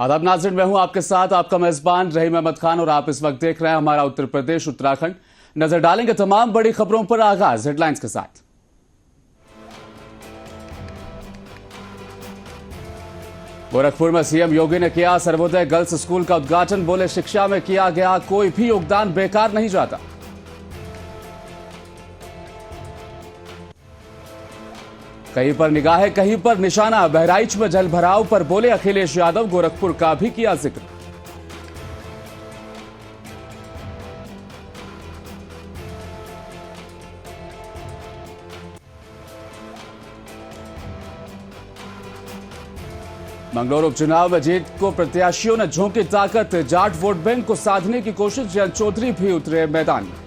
आदाब नाज़रीन, मैं हूं आपके साथ आपका मेजबान रहीम अहमद खान और आप इस वक्त देख रहे हैं हमारा उत्तर प्रदेश उत्तराखंड। नजर डालेंगे तमाम बड़ी खबरों पर। आगाज हेडलाइंस के साथ। गोरखपुर में सीएम योगी ने किया सर्वोदय गर्ल्स स्कूल का उद्घाटन। बोले, शिक्षा में किया गया कोई भी योगदान बेकार नहीं जाता। कहीं पर निगाहें कहीं पर निशाना। बहराइच में जल भराव पर बोले अखिलेश यादव। गोरखपुर का भी किया जिक्र। मंगलौर उपचुनाव में जीत को प्रत्याशियों ने झोंकी ताकत। जाट वोट बैंक को साधने की कोशिश। जयंत चौधरी भी उतरे मैदान में।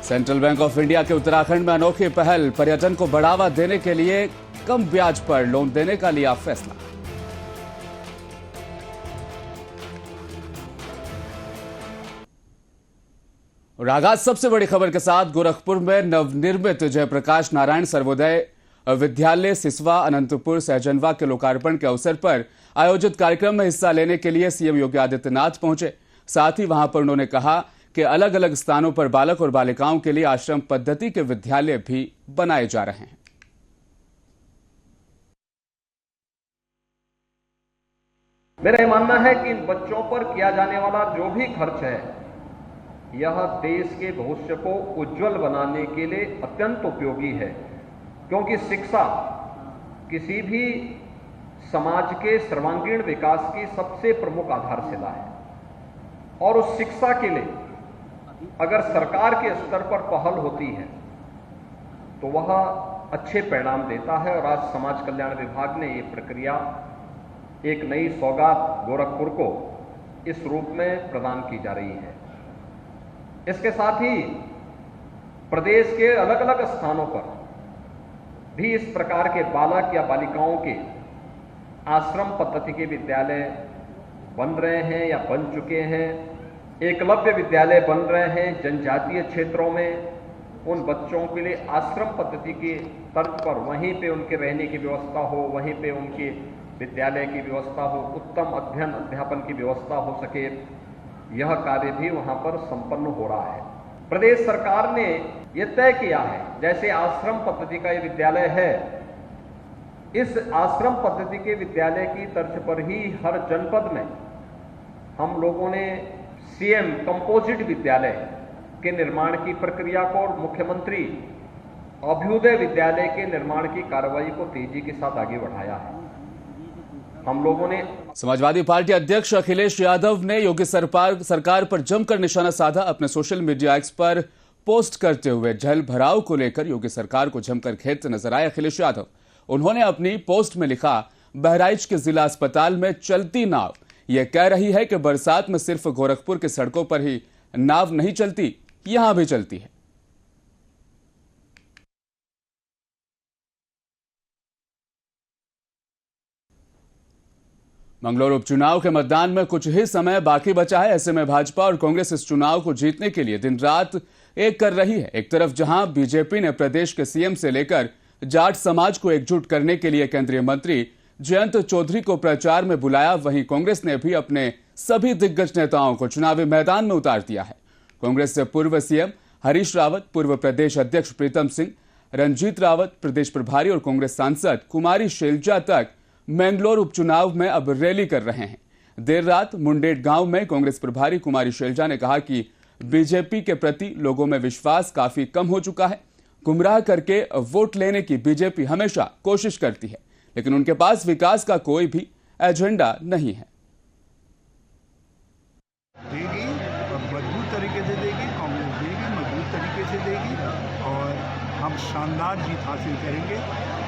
सेंट्रल बैंक ऑफ इंडिया के उत्तराखंड में अनोखी पहल। पर्यटन को बढ़ावा देने के लिए कम ब्याज पर लोन देने का लिया फैसला। और आगाज सबसे बड़ी खबर के साथ। गोरखपुर में नवनिर्मित जयप्रकाश नारायण सर्वोदय विद्यालय सिसवा अनंतपुर सहजनवा के लोकार्पण के अवसर पर आयोजित कार्यक्रम में हिस्सा लेने के लिए सीएम योगी आदित्यनाथ पहुंचे। साथ ही वहां पर उन्होंने कहा कि अलग अलग स्थानों पर बालक और बालिकाओं के लिए आश्रम पद्धति के विद्यालय भी बनाए जा रहे हैं। मेरा मानना है कि इन बच्चों पर किया जाने वाला जो भी खर्च है, यह देश के भविष्य को उज्जवल बनाने के लिए अत्यंत उपयोगी है, क्योंकि शिक्षा किसी भी समाज के सर्वांगीण विकास की सबसे प्रमुख आधारशिला है। और उस शिक्षा के लिए अगर सरकार के स्तर पर पहल होती है तो वह अच्छे परिणाम देता है। और आज समाज कल्याण विभाग ने ये प्रक्रिया, एक नई सौगात गोरखपुर को इस रूप में प्रदान की जा रही है। इसके साथ ही प्रदेश के अलग अलग स्थानों पर भी इस प्रकार के बालक या बालिकाओं के आश्रम पद्धति के विद्यालय बन रहे हैं या बन चुके हैं। एकलव्य विद्यालय बन रहे हैं जनजातीय क्षेत्रों में। उन बच्चों के लिए आश्रम पद्धति की तर्ज पर वहीं पे उनके रहने की व्यवस्था हो, वहीं पे उनके विद्यालय की व्यवस्था हो, उत्तम अध्ययन अध्यापन की व्यवस्था हो सके, यह कार्य भी वहां पर संपन्न हो रहा है। प्रदेश सरकार ने यह तय किया है, जैसे आश्रम पद्धति का ये विद्यालय है, इस आश्रम पद्धति के विद्यालय की तर्ज पर ही हर जनपद में हम लोगों ने सीएम कंपोजिट विद्यालय के निर्माण की प्रक्रिया को और मुख्यमंत्री अभ्युदय विद्यालय के निर्माण की कार्रवाई को तेजी के साथ आगे बढ़ाया है। हम लोगों ने समाजवादी पार्टी अध्यक्ष अखिलेश यादव ने योगी सरकार पर जमकर निशाना साधा। अपने सोशल मीडिया एक्स पर पोस्ट करते हुए जल भराव को लेकर योगी सरकार को जमकर खेदते नजर आए अखिलेश यादव। उन्होंने अपनी पोस्ट में लिखा, बहराइच के जिला अस्पताल में चलती नाव यह कह रही है कि बरसात में सिर्फ गोरखपुर की सड़कों पर ही नाव नहीं चलती, यहां भी चलती है। मंगलौर उपचुनाव के मतदान में कुछ ही समय बाकी बचा है। ऐसे में भाजपा और कांग्रेस इस चुनाव को जीतने के लिए दिन रात एक कर रही है। एक तरफ जहां बीजेपी ने प्रदेश के सीएम से लेकर जाट समाज को एकजुट करने के लिए केंद्रीय मंत्री जयंत चौधरी को प्रचार में बुलाया, वहीं कांग्रेस ने भी अपने सभी दिग्गज नेताओं को चुनावी मैदान में उतार दिया है। कांग्रेस से पूर्व सीएम हरीश रावत, पूर्व प्रदेश अध्यक्ष प्रीतम सिंह, रंजीत रावत, प्रदेश प्रभारी और कांग्रेस सांसद कुमारी शैलजा तक मैंगलोर उपचुनाव में अब रैली कर रहे हैं। देर रात मुंडेट गांव में कांग्रेस प्रभारी कुमारी शैलजा ने कहा कि बीजेपी के प्रति लोगों में विश्वास काफी कम हो चुका है। गुमराह करके वोट लेने की बीजेपी हमेशा कोशिश करती है, लेकिन उनके पास विकास का कोई भी एजेंडा नहीं है। देगी और मजबूत तरीके से देगी, कांग्रेस देगी, मजबूत तरीके से देगी और हम शानदार जीत हासिल करेंगे।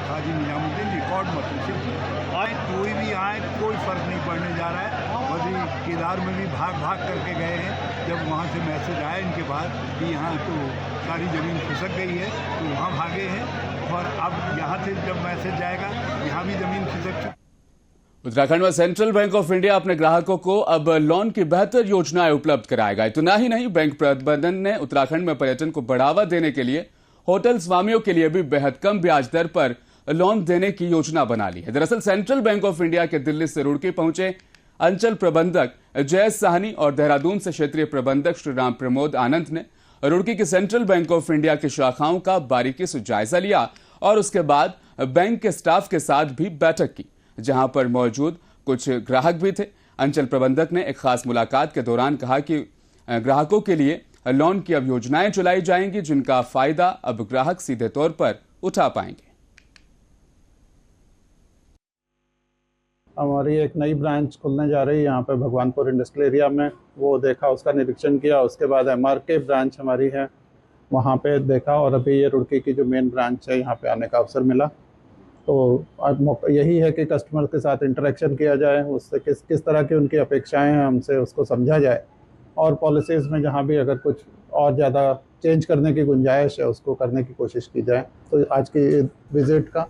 काजी निजामुद्दीन रिकॉर्ड मतों से आए, कोई भी आए, कोई फर्क नहीं पड़ने जा रहा है। बद्री केदार में भी भाग भाग करके गए हैं। जब वहाँ से मैसेज आया इनके बाद कि यहाँ तो सारी ज़मीन खिसक गई है, तो वहाँ भागे हैं। और अब यहाँ से जब मैसेज जाएगा, यहाँ भी ज़मीन खिसक चुकी। उत्तराखंड में सेंट्रल बैंक ऑफ इंडिया अपने ग्राहकों को अब लोन की बेहतर योजनाएं उपलब्ध कराएगा। इतना ही नहीं, बैंक प्रबंधन ने उत्तराखंड में पर्यटन को बढ़ावा देने के लिए होटल स्वामियों के लिए भी बेहद कम ब्याज दर पर लोन देने की योजना बना ली है। दरअसल सेंट्रल बैंक ऑफ इंडिया के दिल्ली से रुड़की पहुंचे अंचल प्रबंधक जय साहनी और देहरादून से क्षेत्रीय प्रबंधक श्री राम प्रमोद आनंद ने रुड़की की सेंट्रल बैंक ऑफ इंडिया की शाखाओं का बारीकी से जायजा लिया और उसके बाद बैंक के स्टाफ के साथ भी बैठक की, जहां पर मौजूद कुछ ग्राहक भी थे। अंचल प्रबंधक ने एक खास मुलाकात के दौरान कहा कि ग्राहकों के लिए लोन की अब योजनाएं चलाई जाएंगी, जिनका फायदा अब ग्राहक सीधे तौर पर उठा पाएंगे। हमारी एक नई ब्रांच खुलने जा रही है यहाँ पे भगवानपुर इंडस्ट्रियल एरिया में, वो देखा, उसका निरीक्षण किया। उसके बाद MRK ब्रांच हमारी है, वहाँ पे देखा। और अभी ये रुड़की की जो मेन ब्रांच है, यहाँ पे आने का अवसर मिला। तो अब यही है कि कस्टमर के साथ इंटरेक्शन किया जाए, उससे किस तरह की उनकी अपेक्षाएं हैं हमसे, उसको समझा जाए, और पॉलिसीज़ में जहाँ भी अगर कुछ और ज़्यादा चेंज करने की गुंजाइश है उसको करने की कोशिश की जाए। तो आज की विजिट का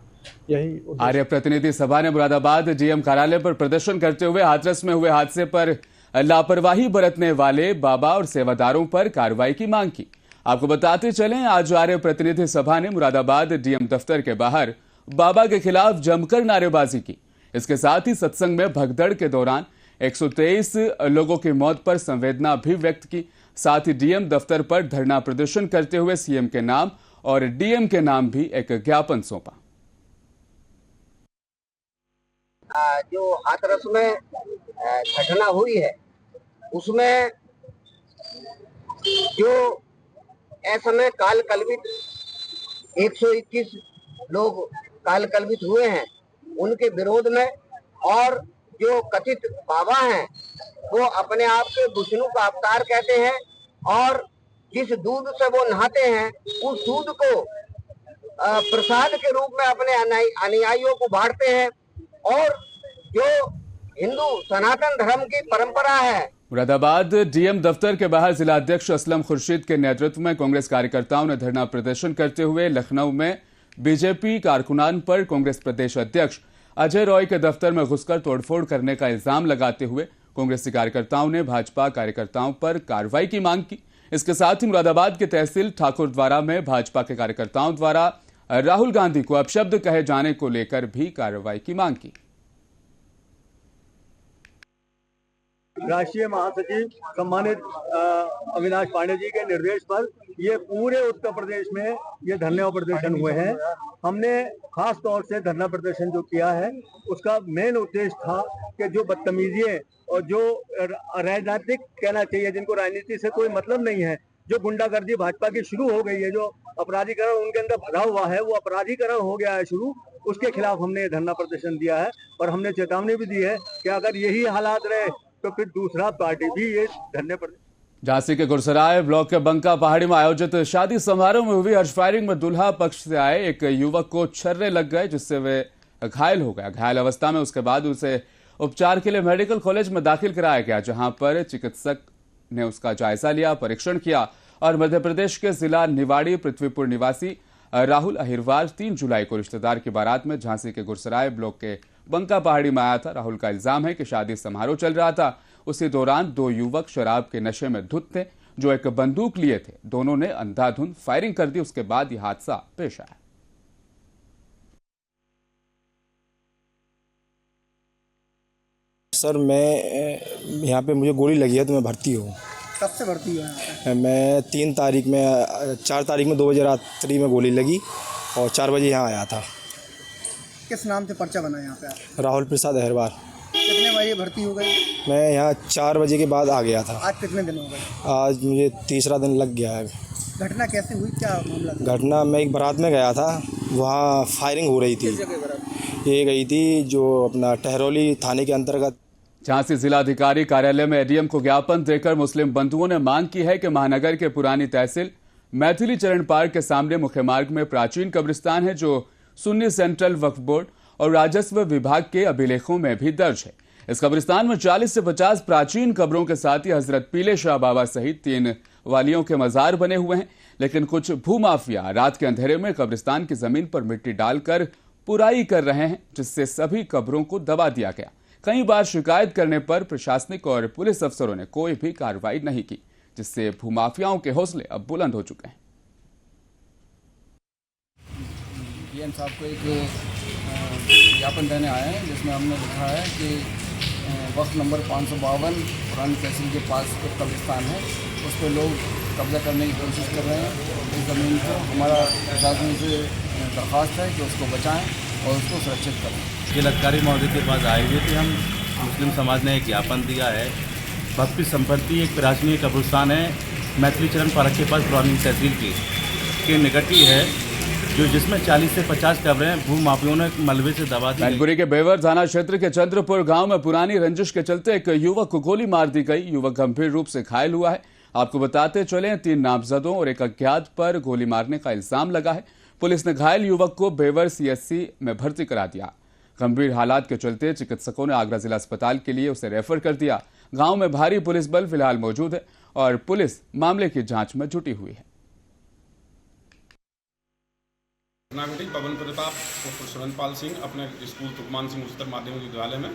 यही आर्य प्रतिनिधि सभा ने मुरादाबाद डीएम कार्यालय पर प्रदर्शन करते हुए हाथरस में हुए हादसे पर लापरवाही बरतने वाले बाबा और सेवादारों पर कार्रवाई की मांग की। आपको बताते चलें, आज आर्य प्रतिनिधि सभा ने मुरादाबाद डीएम दफ्तर के बाहर बाबा के खिलाफ जमकर नारेबाजी की। इसके साथ ही सत्संग में भगदड़ के दौरान 123 लोगों की मौत पर संवेदना भी व्यक्त की। साथ ही डीएम दफ्तर पर धरना प्रदर्शन करते हुए सीएम के नाम और डीएम के नाम भी एक ज्ञापन सौंपा। जो हाथरस में घटना हुई है उसमें जो ऐसे काल कल्पित 121 लोग काल कल्पित हुए हैं उनके विरोध में, और जो कथित बाबा हैं वो अपने आप को विष्णु का अवतार कहते हैं और जिस दूध से वो नहाते हैं उस दूध को प्रसाद के रूप में अपने अनुयायियों को बांटते हैं। और जो हिंदू सनातन धर्म की परंपरा है। मुरादाबाद डीएम दफ्तर के बाहर जिला अध्यक्ष असलम खुर्शीद के नेतृत्व में कांग्रेस कार्यकर्ताओं ने धरना प्रदर्शन करते हुए लखनऊ में बीजेपी कारकुनान पर कांग्रेस प्रदेश अध्यक्ष अजय रॉय के दफ्तर में घुसकर तोड़फोड़ करने का इल्जाम लगाते हुए कांग्रेसी कार्यकर्ताओं ने भाजपा कार्यकर्ताओं पर कार्रवाई की मांग की। इसके साथ ही मुरादाबाद के तहसील ठाकुरद्वारा में भाजपा के कार्यकर्ताओं द्वारा राहुल गांधी को अपशब्द कहे जाने को लेकर भी कार्रवाई की मांग की। राष्ट्रीय महासचिव सम्मानित अविनाश पांडे जी के निर्देश पर ये पूरे उत्तर प्रदेश में ये धरने प्रदर्शन हुए हैं। हमने खास तौर से धरना प्रदर्शन जो किया है उसका मेन उद्देश्य था कि जो बदतमीजियां और जो राजनीतिक कहना चाहिए, जिनको राजनीति से कोई मतलब नहीं है, जो गुंडागर्दी भाजपा की शुरू हो गई है, जो अपराधीकरण उनके अंदर भरा हुआ है, वो अपराधीकरण हो गया है शुरू, उसके खिलाफ हमने धरना प्रदर्शन दिया है। और हमने चेतावनी भी दी है कि अगर यही हालात रहे तो फिर दूसरा पार्टी भी ये धरने पर। झांसी के गुरसराय ब्लॉक के बंका पहाड़ी में आयोजित शादी समारोह में हुई हर्ष फायरिंग में दुल्हा पक्ष से आए एक युवक को छर्रे लग गए, जिससे वे घायल हो गया। घायल अवस्था में उसके बाद उसे उपचार के लिए मेडिकल कॉलेज में दाखिल कराया गया, जहां पर चिकित्सक ने उसका जायजा लिया, परीक्षण किया और मध्य प्रदेश के जिला निवाड़ी पृथ्वीपुर निवासी राहुल अहिरवार 3 जुलाई को रिश्तेदार की बारात में झांसी के गुरसराय ब्लॉक के बंका पहाड़ी में आया था। राहुल का इल्जाम है कि शादी समारोह चल रहा था, उसी दौरान 2 युवक शराब के नशे में धुत थे जो एक बंदूक लिए थे। दोनों ने अंधाधुंध फायरिंग कर दी, उसके बाद यह हादसा पेश आया। सर, मैं यहाँ पे मुझे गोली लगी है तो मैं भर्ती हूँ। कब से भर्ती हुआ? मैं 4 तारीख में 2 बजे रात्रि में गोली लगी और 4 बजे यहाँ आया था। किस नाम से पर्चा बना यहाँ पे? राहुल प्रसाद अहिरवार। कितने बजे भर्ती हो गए? मैं यहाँ 4 बजे के बाद आ गया था। आज कितने दिन हो गए? आज मुझे तीसरा दिन लग गया है। घटना कैसे हुई, क्या मामला था? घटना, मैं एक बारात में गया था, वहाँ फायरिंग हो रही थी। किस जगह बारात? ये गई थी जो अपना टहरौली थाने के अंतर्गत। झांसी जिलाधिकारी कार्यालय में एडीएम को ज्ञापन देकर मुस्लिम बंधुओं ने मांग की है कि महानगर के पुरानी तहसील मैथिली चरण पार्क के सामने मुख्य मार्ग में प्राचीन कब्रिस्तान है, जो सुन्नी सेंट्रल वक्फ बोर्ड और राजस्व विभाग के अभिलेखों में भी दर्ज है। इस कब्रिस्तान में 40 से 50 प्राचीन कब्रों के साथ ही हजरत पीले शाह बाबा सहित 3 वालियों के मजार बने हुए हैं, लेकिन कुछ भूमाफिया रात के अंधेरे में कब्रिस्तान की जमीन पर मिट्टी डालकर पुराई कर रहे हैं, जिससे सभी कब्रों को दबा दिया गया। कई बार शिकायत करने पर प्रशासनिक और पुलिस अफसरों ने कोई भी कार्रवाई नहीं की, जिससे भूमाफियाओं के हौसले अब बुलंद हो चुके हैं। डीएम साहब को एक ज्ञापन देने आए हैं, जिसमें हमने लिखा है कि वक्त नंबर 552 पुरानी तहसील के पास एक कब्रिस्तान है, उस पर लोग कब्जा करने की कोशिश कर रहे हैं। इस ज़मीन को हमारा प्रशासन से दरख्वास्त है कि उसको बचाएं और उसको सुरक्षित करें। जिलाधिकारी महोदय के पास आए हुए थे हम। मुस्लिम समाज ने एक ज्ञापन दिया है। भक्ति संपत्ति एक प्राचीन कब्रिस्तान है, मैथिली चरण पार्क के पास पुरानी तहसील के निकट ही है, जो जिसमें 40 से 50 कब्रें भूमाफियों ने मलबे से दबा दी। मैनपुरी के बेवर थाना क्षेत्र के चंद्रपुर गांव में पुरानी रंजिश के चलते एक युवक को गोली मार दी गई। युवक गंभीर रूप से घायल हुआ है। आपको बताते चले 3 नामजदों और एक अज्ञात पर गोली मारने का इल्जाम लगा है। पुलिस ने घायल युवक को बेवर सीएचसी में भर्ती करा दिया। गंभीर हालात के चलते चिकित्सकों ने आगरा जिला अस्पताल के लिए उसे रेफर कर दिया। गांव में भारी पुलिस बल फिलहाल मौजूद है और पुलिस मामले की जांच में जुटी हुई है। घटना पवन प्रताप और सुरेंद्रपाल सिंह अपने स्कूल तुकमान सिंह उच्चतर माध्यमिक विद्यालय में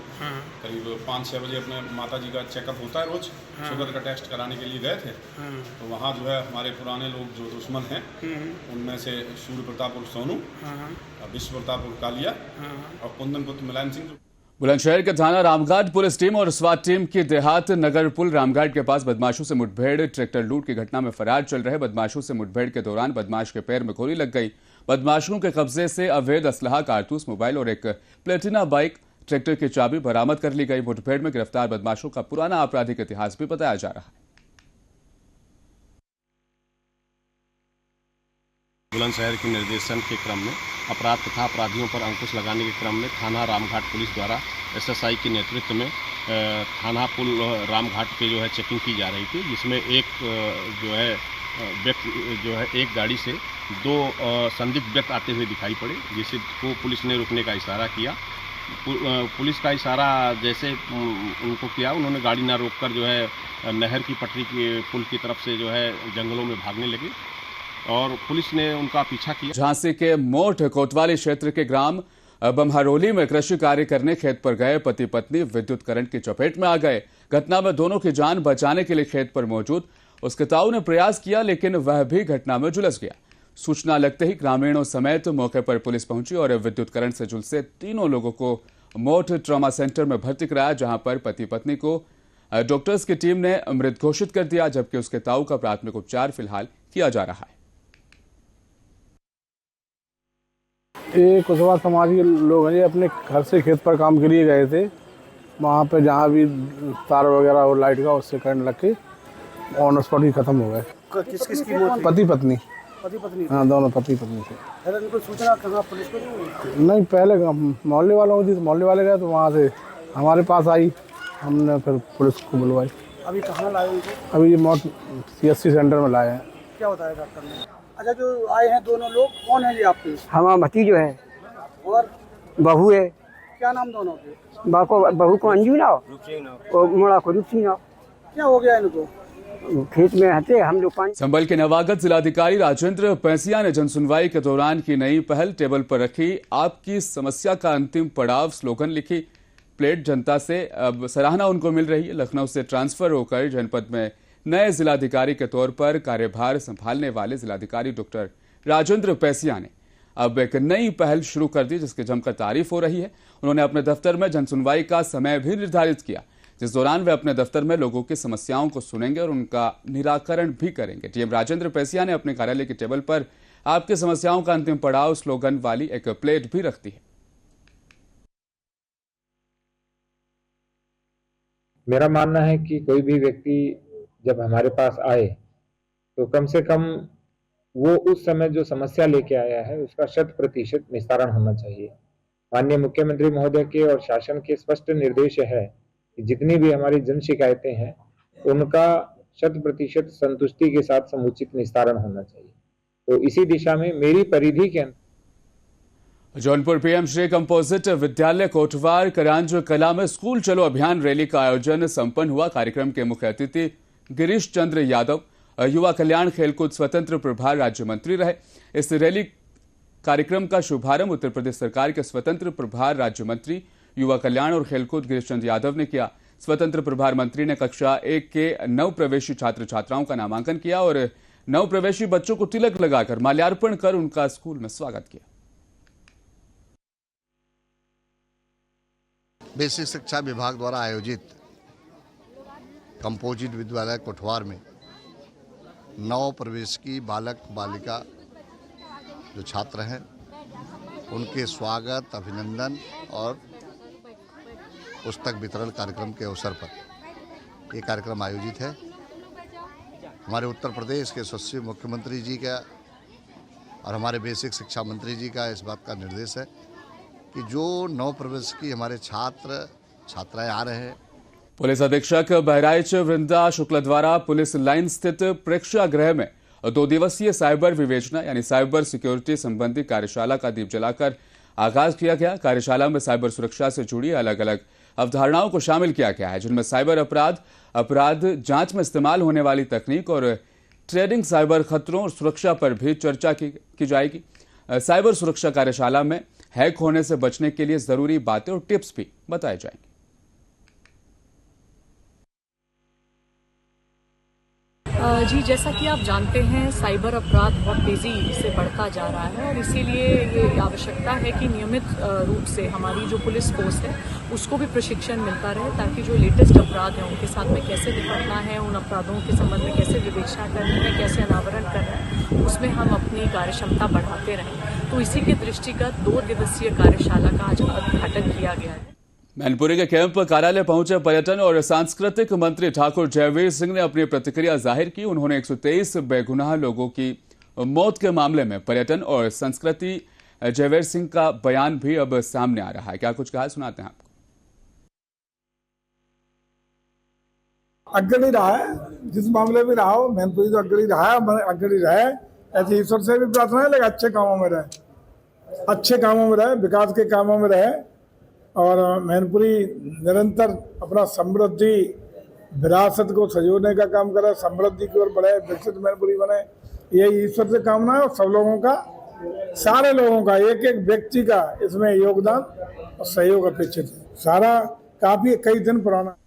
करीब 5-6 बजे अपने माता जी का चेकअप होता है रोज, शुगर का टेस्ट कराने के लिए गए थे। तो वहाँ जो है हमारे पुराने लोग जो दुश्मन हैं उनमें से सूर्य प्रताप और सोनू, विश्व प्रताप और कालिया और कुंदन पुत्र मुलायम सिंह। बुलंदशहर के थाना रामघाट पुलिस टीम और स्वाट टीम की देहात नगर पुल रामघाट के पास बदमाशों से मुठभेड़। ट्रैक्टर लूट की घटना में फरार चल रहे बदमाशों से मुठभेड़ के दौरान बदमाश के पैर में गोली लग गई। बदमाशों के कब्जे से अवैध असलहा, कारतूस, मोबाइल और एक प्लेटिना बाइक, ट्रैक्टर की चाबी बरामद कर ली गई। मुठभेड़ में गिरफ्तार बदमाशों का पुराना आपराधिक इतिहास भी बताया जा रहा है। बुलंदशहर के निर्देशन के क्रम में अपराध तथा अपराधियों पर अंकुश लगाने के क्रम में थाना रामघाट पुलिस द्वारा एसएसआई के नेतृत्व में थाना पुल रामघाट पे जो है चेकिंग की जा रही थी, जिसमें एक जो है व्यक्ति जो है एक गाड़ी से 2 संदिग्ध व्यक्ति आते हुए दिखाई पड़े, जिसे को पुलिस ने रुकने का इशारा किया। पुलिस का इशारा जैसे उनको किया, उन्होंने गाड़ी ना रोककर जो है नहर की पटरी के पुल की तरफ से जो है जंगलों में भागने लगे और पुलिस ने उनका पीछा किया। झांसी के मोठ कोतवाली क्षेत्र के ग्राम बम्हारोली में कृषि कार्य करने खेत पर गए पति पत्नी विद्युत करंट की चपेट में आ गए। घटना में दोनों की जान बचाने के लिए खेत पर मौजूद उसके ताऊ ने प्रयास किया, लेकिन वह भी घटना में झुलस गया। सूचना लगते ही ग्रामीणों समेत मौके पर पुलिस पहुंची और विद्युत करंट से झुलसे तीनों लोगों को मोठ ट्रॉमा सेंटर में भर्ती कराया, जहां पर पति पत्नी को डॉक्टर्स की टीम ने मृत घोषित कर दिया, जबकि उसके ताऊ का प्राथमिक उपचार फिलहाल किया जा रहा है। ये कुशवा समाज के लोग हैं, ये अपने घर से खेत पर काम के लिए गए थे। वहाँ पे जहाँ भी तार वगैरह और लाइट का उससे करंट लग के ऑन स्पॉट ही खत्म हो गए। किस किस की मौत? पति पत्नी। पति पत्नी? हाँ, दोनों पति पत्नी थे। इनको सूचना कहाँ पुलिस को नहीं, पहले मोहल्ले वालों की थी, तो मोहल्ले वाले गए तो वहाँ से हमारे पास आई, हमने फिर पुलिस को बुलवाई। अभी कहाँ लाए उनको? अभी ये मौत CSC सेंटर में लाए हैं। क्या बताया डॉक्टर ने? अच्छा, जो आए हैं दोनों लोग, कौन है ये आपके? हमारा भतीजो है और बहू है। क्या नाम दोनों के? बहू को अंजू नाव और मोड़ा को रूपसी नाव। क्या हो गया इनको? खेत में हटे हम लोग पानी। संभल के नवागत जिलाधिकारी राजेंद्र पैसिया ने जनसुनवाई के दौरान की नई पहल टेबल पर रखी आपकी समस्या का अंतिम पड़ाव स्लोगन लिखी प्लेट। जनता से अब सराहना उनको मिल रही है। लखनऊ से ट्रांसफर होकर जनपद में नए जिलाधिकारी के तौर पर कार्यभार संभालने वाले जिलाधिकारी डॉक्टर राजेंद्र पैसिया ने अब एक नई पहल शुरू कर दी, जिसकी जमकर तारीफ हो रही है। उन्होंने अपने दफ्तर में जनसुनवाई का समय भी निर्धारित किया, जिस दौरान वे अपने दफ्तर में लोगों की समस्याओं को सुनेंगे और उनका निराकरण भी करेंगे। डीएम राजेंद्र पैसिया ने अपने कार्यालय की टेबल पर आपकी समस्याओं का अंतिम पड़ाव स्लोगन वाली एक प्लेट भी रख दी है। मेरा मानना है कि कोई भी व्यक्ति जब हमारे पास आए तो कम से कम वो उस समय जो समस्या लेके आया है उसका 100% निस्तारण होना चाहिए। माननीय मुख्यमंत्री महोदय के और शासन के स्पष्ट निर्देश है कि जितनी भी हमारी जन शिकायतें हैं उनका 100% संतुष्टि के साथ समुचित निस्तारण होना चाहिए। तो इसी दिशा में मेरी परिधि के जौनपुर पीएम श्री कंपोजिट विद्यालय कोटवार करांज कला में स्कूल चलो अभियान रैली का आयोजन संपन्न हुआ। कार्यक्रम के मुख्य अतिथि गिरीश चंद्र यादव युवा कल्याण खेलकूद स्वतंत्र प्रभार राज्य मंत्री रहे। इस रैली कार्यक्रम का शुभारंभ उत्तर प्रदेश सरकार के स्वतंत्र प्रभार राज्य मंत्री युवा कल्याण और खेलकूद गिरीश चंद्र यादव ने किया। स्वतंत्र प्रभार मंत्री ने कक्षा 1 के नवप्रवेशी छात्र छात्राओं का नामांकन किया और नवप्रवेशी बच्चों को तिलक लगाकर माल्यार्पण कर उनका स्कूल में स्वागत किया। बेसिक शिक्षा विभाग द्वारा आयोजित कंपोजिट विद्यालय कोटवार में नव प्रवेश की बालक बालिका जो छात्र हैं उनके स्वागत, अभिनंदन और पुस्तक वितरण कार्यक्रम के अवसर पर ये कार्यक्रम आयोजित है। हमारे उत्तर प्रदेश के यशस्वी मुख्यमंत्री जी का और हमारे बेसिक शिक्षा मंत्री जी का इस बात का निर्देश है कि जो नव प्रवेश की हमारे छात्र छात्राएं आ रहे हैं। पुलिस अधीक्षक बहराइच वृंदा शुक्ला द्वारा पुलिस लाइन स्थित प्रेक्षागृह में 2 दिवसीय साइबर विवेचना यानी साइबर सिक्योरिटी संबंधी कार्यशाला का दीप जलाकर आगाज किया गया। कार्यशाला में साइबर सुरक्षा से जुड़ी अलग अलग अवधारणाओं को शामिल किया गया है, जिनमें साइबर अपराध जांच में इस्तेमाल होने वाली तकनीक और ट्रेडिंग, साइबर खतरों और सुरक्षा पर भी चर्चा की जाएगी। साइबर सुरक्षा कार्यशाला में हैक होने से बचने के लिए जरूरी बातें और टिप्स भी बताए जाएंगे। जी, जैसा कि आप जानते हैं साइबर अपराध बहुत तेज़ी से बढ़ता जा रहा है और इसीलिए ये आवश्यकता है कि नियमित रूप से हमारी जो पुलिस फोर्स है उसको भी प्रशिक्षण मिलता रहे, ताकि जो लेटेस्ट अपराध हैं उनके साथ में कैसे निपटना है, उन अपराधों के संबंध में कैसे विवेचना करनी है, कैसे अनावरण करना है, उसमें हम अपनी कार्यक्षमता बढ़ाते रहें। तो इसी के दृष्टिगत 2 दिवसीय कार्यशाला का आज उद्घाटन किया गया है। मैनपुरी के कैंप कार्यालय पहुंचे पर्यटन और सांस्कृतिक मंत्री ठाकुर जयवीर सिंह ने अपनी प्रतिक्रिया जाहिर की। उन्होंने 123 बेगुनाह लोगों की मौत के मामले में पर्यटन और संस्कृति जयवीर सिंह का बयान भी अब सामने आ रहा है। क्या कुछ कहा, सुनाते हैं आपको। अग्रणी रहा है, जिस मामले में रहा हो मैनपुरी तो अग्रणी रहा है, अग्रणी रहे। ऐसे ईश्वर से भी प्रार्थना है, लेकिन अच्छे कामों में रहे, अच्छे कामों में रहे, विकास के कामों में रहे और मैनपुरी निरंतर अपना समृद्धि विरासत को सजोने का काम करे, समृद्धि की ओर बढ़े, विकसित मैनपुरी बने, यही ईश्वर से कामना है। और सब लोगों का, सारे लोगों का, एक एक व्यक्ति का इसमें योगदान और सहयोग अपेक्षित है। सारा काफी कई दिन पुराना।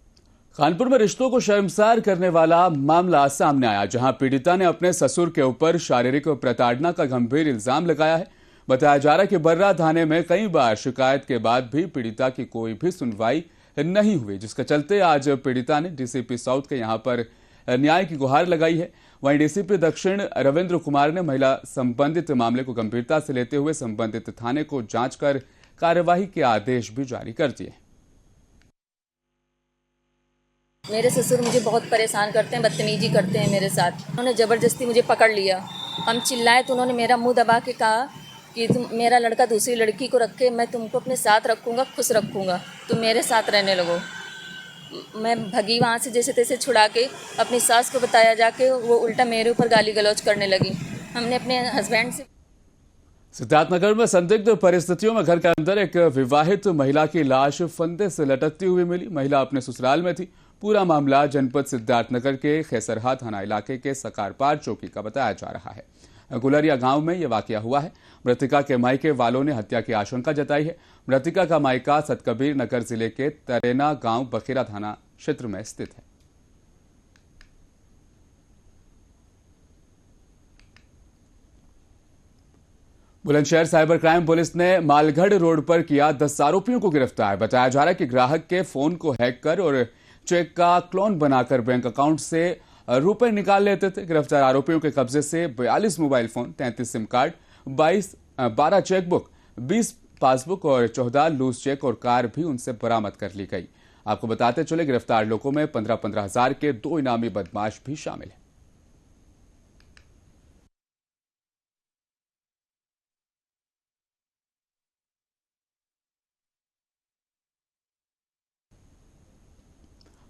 कानपुर में रिश्तों को शर्मसार करने वाला मामला सामने आया, जहां पीड़िता ने अपने ससुर के ऊपर शारीरिक प्रताड़ना का गंभीर इल्जाम लगाया है। बताया जा रहा है कि बर्रा थाने में कई बार शिकायत के बाद भी पीड़िता की कोई भी सुनवाई नहीं हुई, जिसके चलते आज पीड़िता ने डीसीपी साउथ के यहां पर न्याय की गुहार लगाई है। वहीं डीसीपी दक्षिण रविंद्र कुमार ने महिला संबंधित मामले को गंभीरता से लेते हुए संबंधित थाने को जांच कर कार्यवाही के आदेश भी जारी कर दिए। मेरे ससुर मुझे बहुत परेशान करते हैं, बदतमीजी करते हैं मेरे साथ। उन्होंने ज़बरदस्ती मुझे पकड़ लिया, हम चिल्लाए तो उन्होंने मेरा मुंह दबा के कहा कि तुम, मेरा लड़का दूसरी लड़की को रख के मैं तुमको अपने साथ रखूँगा, खुश रखूँगा, तुम मेरे साथ रहने लगो। मैं भगी वहाँ से जैसे तैसे छुड़ा के, अपनी सास को बताया जाके, वो उल्टा मेरे ऊपर गाली गलौज करने लगी। हमने अपने हस्बैंड से। सिद्धार्थनगर में संदिग्ध परिस्थितियों में घर के अंदर एक विवाहित महिला की लाश फंदे से लटकती हुई मिली। महिला अपने ससुराल में थी। पूरा मामला जनपद सिद्धार्थनगर के खेसरहा थाना इलाके के सकारपार चौकी का बताया जा रहा है। गुलरिया गांव में यह वाकया हुआ है। मृतिका के मायके वालों ने हत्या की आशंका जताई है। मृतिका का मायका सतकबीर नगर जिले के तरेना गांव बखेरा थाना क्षेत्र में स्थित है। बुलंदशहर साइबर क्राइम पुलिस ने मालगढ़ रोड पर किया 10 आरोपियों को गिरफ्तार। बताया जा रहा है कि ग्राहक के फोन को हैक कर और चेक का क्लोन बनाकर बैंक अकाउंट से रुपए निकाल लेते थे। गिरफ्तार आरोपियों के कब्जे से 42 mobile phone, 33 SIM card, 12 chequebook, 20 passbook और 14 लूज चेक और कार भी उनसे बरामद कर ली गई। आपको बताते चले, गिरफ्तार लोगों में 15-15 हजार के 2 इनामी बदमाश भी शामिल हैं।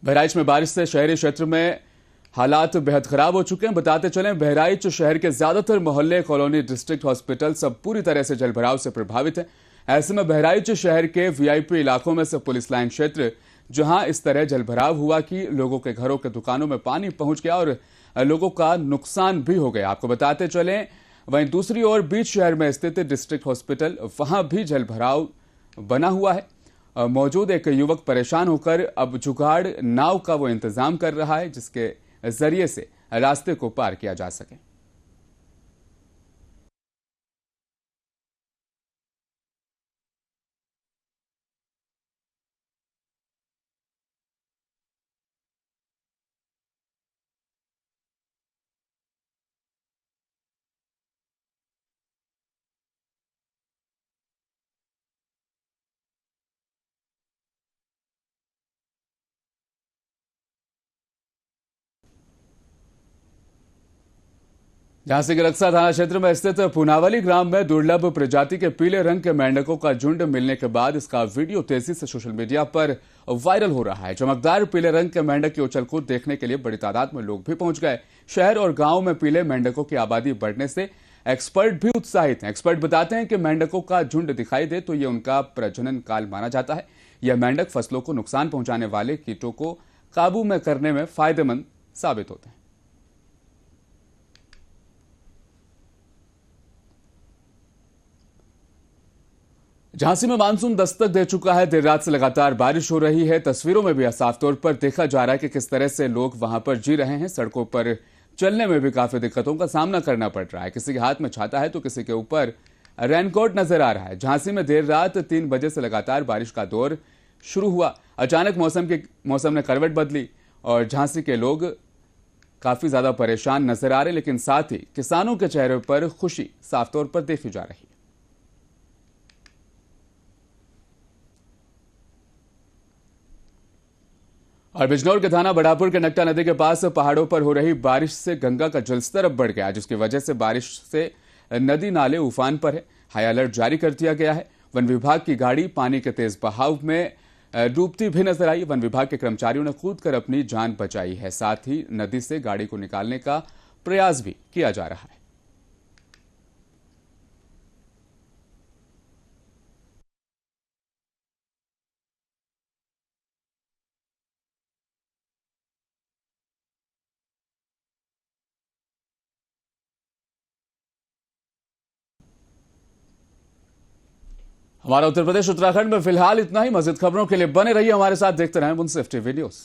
बहराइच में बारिश से शहरी क्षेत्र में हालात बेहद खराब हो चुके हैं। बताते चलें, बहराइच शहर के ज्यादातर मोहल्ले, कॉलोनी, डिस्ट्रिक्ट हॉस्पिटल सब पूरी तरह से जलभराव से प्रभावित हैं। ऐसे में बहराइच शहर के वीआईपी इलाकों में से पुलिस लाइन क्षेत्र, जहां इस तरह जलभराव हुआ कि लोगों के घरों के दुकानों में पानी पहुंच गया और लोगों का नुकसान भी हो गया। आपको बताते चलें, वहीं दूसरी ओर बीच शहर में स्थित डिस्ट्रिक्ट हॉस्पिटल, वहां भी जलभराव बना हुआ है। मौजूद एक युवक परेशान होकर अब जुगाड़ नाव का वो इंतजाम कर रहा है, जिसके जरिए से रास्ते को पार किया जा सके। झांसी के रक्सा थाना क्षेत्र में स्थित पुनावली ग्राम में दुर्लभ प्रजाति के पीले रंग के मेंढकों का झुंड मिलने के बाद इसका वीडियो तेजी से सोशल मीडिया पर वायरल हो रहा है। चमकदार पीले रंग के मेंढक की उछल कूद देखने के लिए बड़ी तादाद में लोग भी पहुंच गए। शहर और गांव में पीले मेंढकों की आबादी बढ़ने से एक्सपर्ट भी उत्साहित हैं। एक्सपर्ट बताते हैं कि मेंढकों का झुंड दिखाई दे तो ये उनका प्रजनन काल माना जाता है। यह मेंढक फसलों को नुकसान पहुंचाने वाले कीटों को काबू में करने में फायदेमंद साबित होते हैं। झांसी में मानसून दस्तक दे चुका है। देर रात से लगातार बारिश हो रही है। तस्वीरों में भी साफ तौर पर देखा जा रहा है कि किस तरह से लोग वहां पर जी रहे हैं। सड़कों पर चलने में भी काफी दिक्कतों का सामना करना पड़ रहा है। किसी के हाथ में छाता है तो किसी के ऊपर रेनकोट नजर आ रहा है। झांसी में देर रात 3 बजे से लगातार बारिश का दौर शुरू हुआ। अचानक मौसम ने करवट बदली और झांसी के लोग काफी ज्यादा परेशान नजर आ रहे, लेकिन साथ ही किसानों के चेहरे पर खुशी साफ तौर पर देखी जा रही है। और बिजनौर के थाना बड़ापुर के नक्टा नदी के पास पहाड़ों पर हो रही बारिश से गंगा का जलस्तर अब बढ़ गया, जिसकी वजह से बारिश से नदी नाले उफान पर है। हाई अलर्ट जारी कर दिया गया है। वन विभाग की गाड़ी पानी के तेज बहाव में डूबती भी नजर आई। वन विभाग के कर्मचारियों ने कूदकर अपनी जान बचाई है। साथ ही नदी से गाड़ी को निकालने का प्रयास भी किया जा रहा है। हमारा उत्तर प्रदेश उत्तराखंड में फिलहाल इतना ही। मज़ीद खबरों के लिए बने रहिए हमारे साथ, देखते रहें मुंसिफ टीवी न्यूज़।